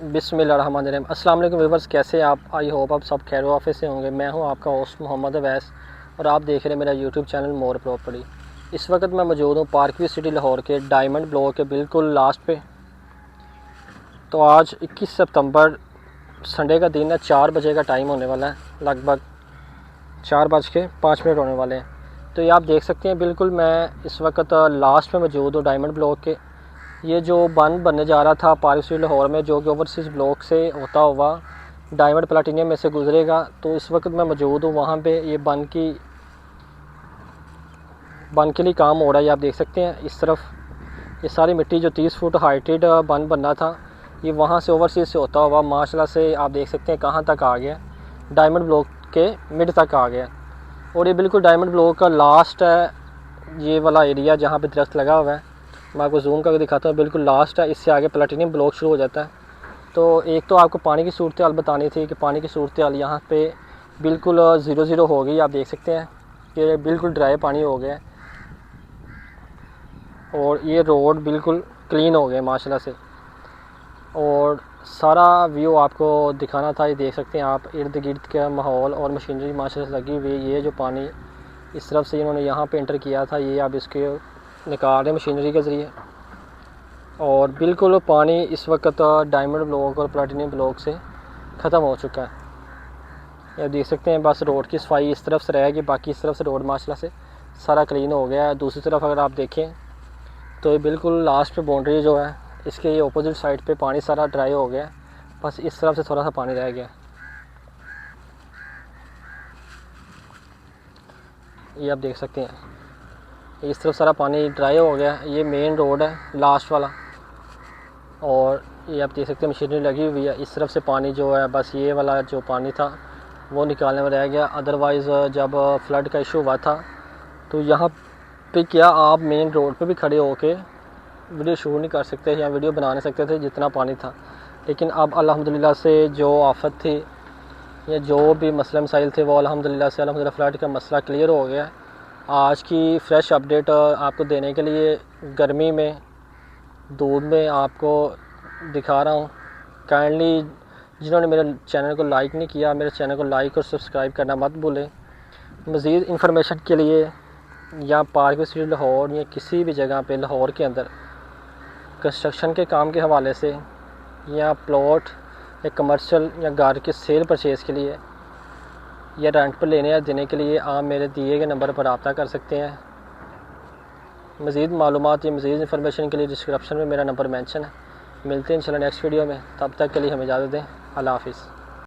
बिस्मिल्लाहिर्रहमानिर्रहीम। अस्सलाम वालेकुम व्यूअर्स, कैसे आप? आई होप आप सब खैर वाफियत से होंगे। मैं हूं आपका होस्ट मोहम्मद अवैस और आप देख रहे हैं मेरा यूट्यूब चैनल मोर प्रॉपर्टी। इस वक्त मैं मौजूद हूं पार्क व्यू सिटी लाहौर के डायमंड ब्लॉक के बिल्कुल लास्ट पे। तो आज 21 सितंबर संडे का दिन है, 4 बजे का टाइम होने वाला है, लगभग 4:05 होने वाले हैं। तो ये आप देख सकते हैं, बिल्कुल मैं इस वक्त लास्ट में मौजूद हूँ डायमंड ब्लॉक के। ये जो बन बनने जा रहा था पार्क स्ट्रीट लाहौर में, जो कि ओवरसीज़ ब्लॉक से होता हुआ डायमंड प्लाटिनियम में से गुजरेगा, तो इस वक्त मैं मौजूद हूँ वहाँ पे। ये बन के लिए काम हो रहा है। ये आप देख सकते हैं, इस तरफ ये सारी मिट्टी जो 30 फुट हाइटेड बन बनना था, ये वहाँ से ओवरसीज़ से होता हुआ माशाल्लाह से आप देख सकते हैं कहाँ तक आ गया, डायमंड ब्लॉक के मिड तक आ गया। और ये बिल्कुल डायमंड ब्लॉक का लास्ट है, ये वाला एरिया जहाँ पे दरख्त लगा हुआ है। मैं आपको जूम करके दिखाता हूँ, बिल्कुल लास्ट है, इससे आगे प्लेटिनियम ब्लॉक शुरू हो जाता है। तो एक तो आपको पानी की सूरत हाल बतानी थी कि पानी की सूरत हाल यहाँ पे बिल्कुल 0-0 हो गई। आप देख सकते हैं कि बिल्कुल ड्राई पानी हो गया है और ये रोड बिल्कुल क्लीन हो गया माशाल्लाह से। और सारा व्यू आपको दिखाना था। ये देख सकते हैं आप, इर्द गिर्द का माहौल और मशीनरी माशाल्लाह से लगी हुई। ये जो पानी इस तरफ से इन्होंने यहाँ पे एंटर किया था, ये आप इसके निकाल रहे हैं मशीनरी के ज़रिए। और बिल्कुल पानी इस वक्त डायमंड ब्लॉक और प्लेटिनियम ब्लॉक से ख़त्म हो चुका है। ये देख सकते हैं, बस रोड की सफाई इस तरफ से रहेगी, बाकी इस तरफ से रोड माशाल्लाह से सारा क्लीन हो गया है। दूसरी तरफ अगर आप देखें तो ये बिल्कुल लास्ट पे बाउंड्री जो है, इसके ये अपोजिट साइड पे पानी सारा ड्राई हो गया है, बस इस तरफ से थोड़ा सा पानी रह गया। ये आप देख सकते हैं, इस तरफ सारा पानी ड्राई हो गया। ये मेन रोड है लास्ट वाला, और ये आप देख सकते हैं मशीनरी लगी हुई है। इस तरफ से पानी जो है, बस ये वाला जो पानी था वो निकालने में रह गया। अदरवाइज़ जब फ्लड का इशू हुआ था तो यहाँ पे क्या आप मेन रोड पे भी खड़े होके वीडियो शूट नहीं कर सकते या वीडियो बना नहीं सकते थे, जितना पानी था। लेकिन अब अल्हम्दुलिल्लाह से जो आफत थी या जो भी मसले मसाइल थे, वो अल्हम्दुलिल्लाह फ्लड का मसला क्लियर हो गया। आज की फ़्रेश अपडेट आपको देने के लिए गर्मी में धूप में आपको दिखा रहा हूँ। काइंडली जिन्होंने मेरे चैनल को लाइक नहीं किया, मेरे चैनल को लाइक और सब्सक्राइब करना मत भूलें। मज़ीद इंफॉर्मेशन के लिए या पार्क स्ट्रीट लाहौर या किसी भी जगह पे लाहौर के अंदर कंस्ट्रक्शन के काम के हवाले से या प्लॉट या कमर्शियल या घर के सेल परचेज़ के लिए या रेंट पर लेने या देने के लिए आप मेरे दिए गए नंबर पर रब्ता कर सकते हैं। मज़ीद मालूमात या मज़ीद इंफॉर्मेशन के लिए डिस्क्रिप्शन में मेरा नंबर मेंशन है। मिलते हैं इंशाल्लाह नेक्स्ट वीडियो में, तब तक के लिए हमें इजाज़त दें। अल्लाह हाफ़िज़।